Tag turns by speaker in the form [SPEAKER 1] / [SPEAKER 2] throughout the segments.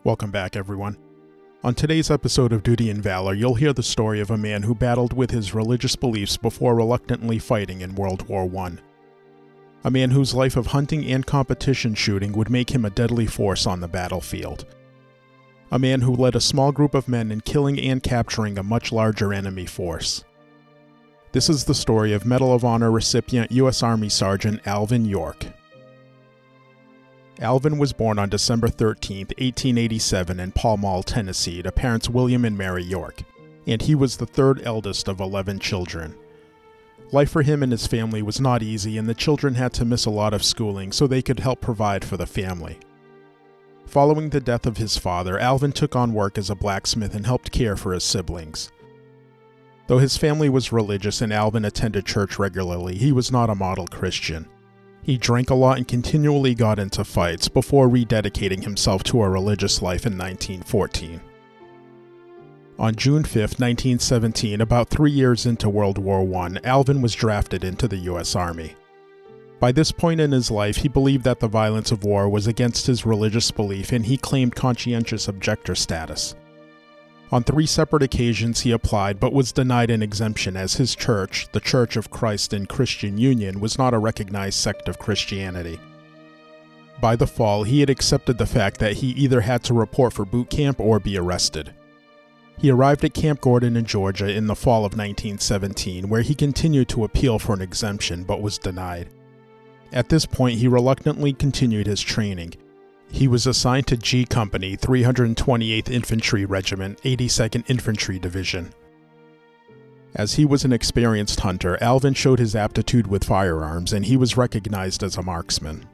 [SPEAKER 1] Welcome back, everyone. On today's episode of Duty and Valor, you'll hear the story of a man who battled with his religious beliefs before reluctantly fighting in World War I. A man whose life of hunting and competition shooting would make him a deadly force on the battlefield. A man who led a small group of men in killing and capturing a much larger enemy force. This is the story of Medal of Honor recipient U.S. Army Sergeant Alvin York. Alvin was born on December 13, 1887 in Pall Mall, Tennessee, to parents William and Mary York, and he was the third eldest of 11 children. Life for him and his family was not easy, and the children had to miss a lot of schooling so they could help provide for the family. Following the death of his father, Alvin took on work as a blacksmith and helped care for his siblings. Though his family was religious and Alvin attended church regularly, he was not a model Christian. He drank a lot and continually got into fights before rededicating himself to a religious life in 1914. On June 5, 1917, about 3 years into World War I, Alvin was drafted into the U.S. Army. By this point in his life, he believed that the violence of war was against his religious belief, and he claimed conscientious objector status. On 3 separate occasions he applied but was denied an exemption as his church, the Church of Christ in Christian Union, was not a recognized sect of Christianity. By the fall, he had accepted the fact that he either had to report for boot camp or be arrested. He arrived at Camp Gordon in Georgia in the fall of 1917, where he continued to appeal for an exemption but was denied. At this point, he reluctantly continued his training. He was assigned to G Company, 328th Infantry Regiment, 82nd Infantry Division. As he was an experienced hunter, Alvin showed his aptitude with firearms, and he was recognized as a marksman.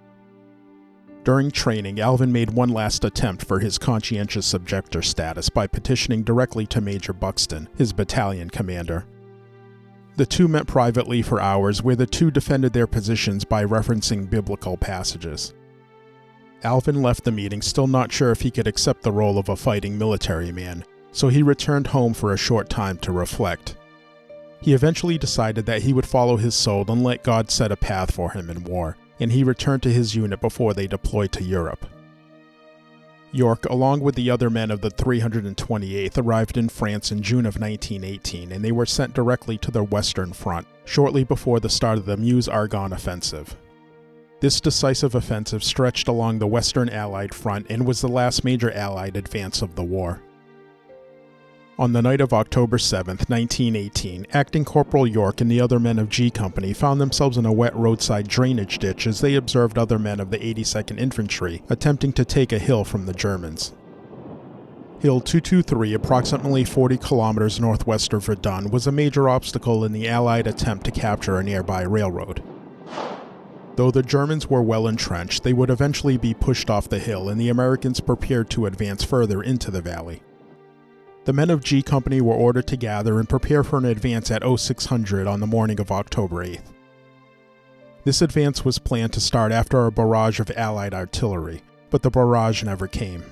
[SPEAKER 1] During training, Alvin made one last attempt for his conscientious objector status by petitioning directly to Major Buxton, his battalion commander. The two met privately for hours, where the two defended their positions by referencing biblical passages. Alvin left the meeting still not sure if he could accept the role of a fighting military man, so he returned home for a short time to reflect. He eventually decided that he would follow his soul and let God set a path for him in war, and he returned to his unit before they deployed to Europe. York, along with the other men of the 328th, arrived in France in June of 1918, and they were sent directly to the Western Front, shortly before the start of the Meuse-Argonne offensive. This decisive offensive stretched along the Western Allied front and was the last major Allied advance of the war. On the night of October 7, 1918, Acting Corporal York and the other men of G Company found themselves in a wet roadside drainage ditch as they observed other men of the 82nd Infantry attempting to take a hill from the Germans. Hill 223, approximately 40 kilometers northwest of Verdun, was a major obstacle in the Allied attempt to capture a nearby railroad. Though the Germans were well entrenched, they would eventually be pushed off the hill, and the Americans prepared to advance further into the valley. The men of G Company were ordered to gather and prepare for an advance at 0600 on the morning of October 8th. This advance was planned to start after a barrage of Allied artillery, but the barrage never came.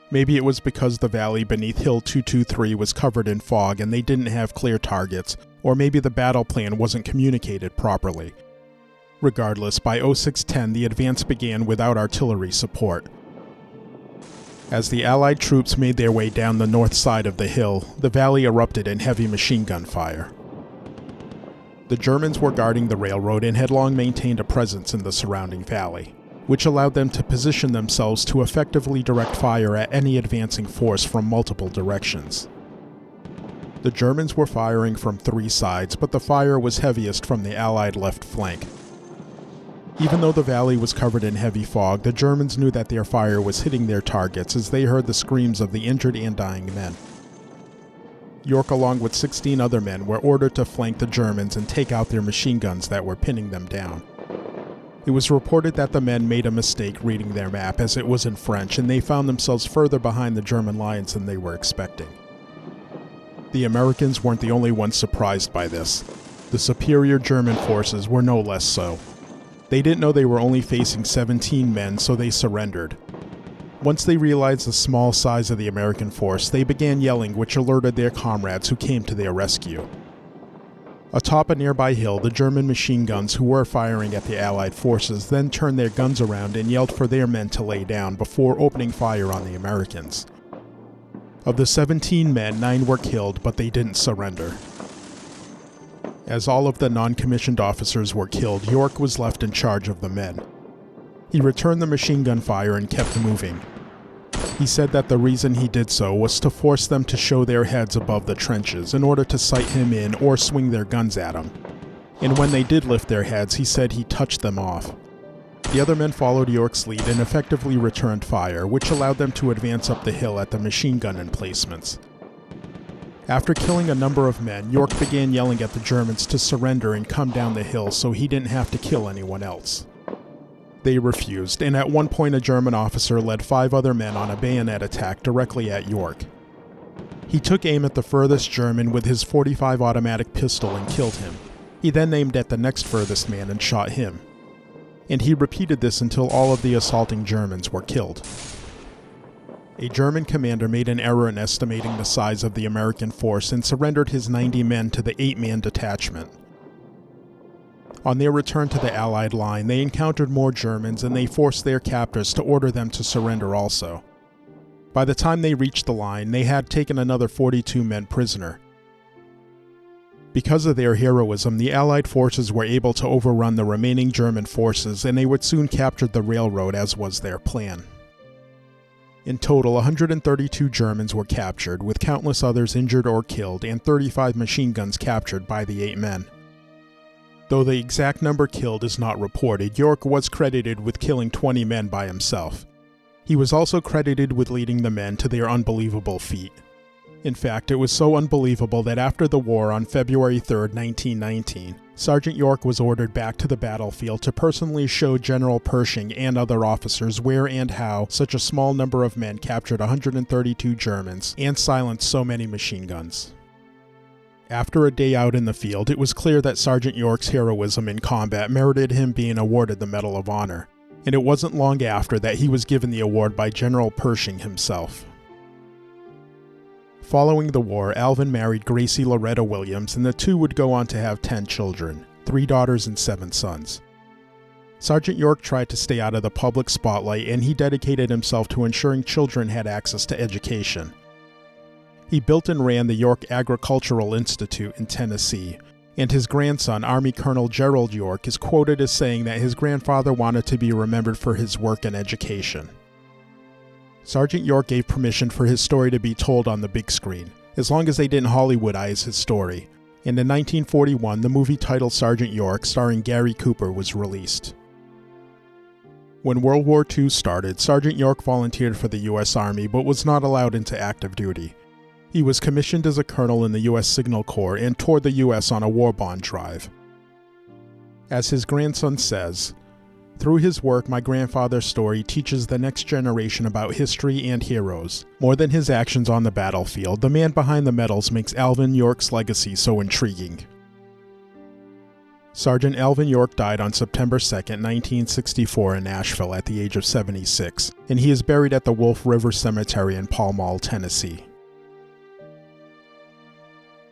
[SPEAKER 1] Maybe it was because the valley beneath Hill 223 was covered in fog and they didn't have clear targets, or maybe the battle plan wasn't communicated properly. Regardless, by 0610 the advance began without artillery support. As the Allied troops made their way down the north side of the hill, the valley erupted in heavy machine gun fire. The Germans were guarding the railroad and had long maintained a presence in the surrounding valley, which allowed them to position themselves to effectively direct fire at any advancing force from multiple directions. The Germans were firing from 3 sides, but the fire was heaviest from the Allied left flank. Even though the valley was covered in heavy fog, the Germans knew that their fire was hitting their targets as they heard the screams of the injured and dying men. York, along with 16 other men, were ordered to flank the Germans and take out their machine guns that were pinning them down. It was reported that the men made a mistake reading their map as it was in French, and they found themselves further behind the German lines than they were expecting. The Americans weren't the only ones surprised by this. The superior German forces were no less so. They didn't know they were only facing 17 men, so they surrendered. Once they realized the small size of the American force, they began yelling, which alerted their comrades who came to their rescue. Atop a nearby hill, the German machine guns who were firing at the Allied forces then turned their guns around and yelled for their men to lay down before opening fire on the Americans. Of the 17 men, 9 were killed, but they didn't surrender. As all of the non-commissioned officers were killed, York was left in charge of the men. He returned the machine gun fire and kept moving. He said that the reason he did so was to force them to show their heads above the trenches in order to sight him in or swing their guns at him. And when they did lift their heads, he said he touched them off. The other men followed York's lead and effectively returned fire, which allowed them to advance up the hill at the machine gun emplacements. After killing a number of men, York began yelling at the Germans to surrender and come down the hill so he didn't have to kill anyone else. They refused, and at one point a German officer led 5 other men on a bayonet attack directly at York. He took aim at the furthest German with his .45 automatic pistol and killed him. He then aimed at the next furthest man and shot him. And he repeated this until all of the assaulting Germans were killed. A German commander made an error in estimating the size of the American force and surrendered his 90 men to the 8-man detachment. On their return to the Allied line, they encountered more Germans and they forced their captors to order them to surrender also. By the time they reached the line, they had taken another 42 men prisoner. Because of their heroism, the Allied forces were able to overrun the remaining German forces and they would soon capture the railroad as was their plan. In total, 132 Germans were captured, with countless others injured or killed, and 35 machine guns captured by the 8 men. Though the exact number killed is not reported, York was credited with killing 20 men by himself. He was also credited with leading the men to their unbelievable feat. In fact, it was so unbelievable that after the war on February 3, 1919, Sergeant York was ordered back to the battlefield to personally show General Pershing and other officers where and how such a small number of men captured 132 Germans and silenced so many machine guns. After a day out in the field, it was clear that Sergeant York's heroism in combat merited him being awarded the Medal of Honor, and it wasn't long after that he was given the award by General Pershing himself. Following the war, Alvin married Gracie Loretta Williams, and the two would go on to have 10 children, 3 daughters and 7 sons. Sergeant York tried to stay out of the public spotlight, and he dedicated himself to ensuring children had access to education. He built and ran the York Agricultural Institute in Tennessee, and his grandson, Army Colonel Gerald York, is quoted as saying that his grandfather wanted to be remembered for his work in education. Sergeant York gave permission for his story to be told on the big screen, as long as they didn't Hollywoodize his story, and in 1941 the movie titled Sergeant York, starring Gary Cooper, was released. When World War II started, Sergeant York volunteered for the U.S. Army but was not allowed into active duty. He was commissioned as a colonel in the U.S. Signal Corps and toured the U.S. on a war bond drive. As his grandson says, "Through his work, my grandfather's story teaches the next generation about history and heroes. More than his actions on the battlefield, the man behind the medals makes Alvin York's legacy so intriguing." Sergeant Alvin York died on September 2, 1964 in Nashville at the age of 76, and he is buried at the Wolf River Cemetery in Pall Mall, Tennessee.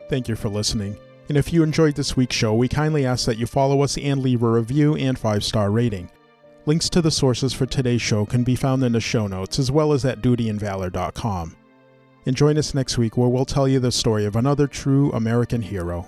[SPEAKER 1] Thank you for listening, and if you enjoyed this week's show, we kindly ask that you follow us and leave a review and 5-star rating. Links to the sources for today's show can be found in the show notes, as well as at dutyandvalor.com. And join us next week where we'll tell you the story of another true American hero.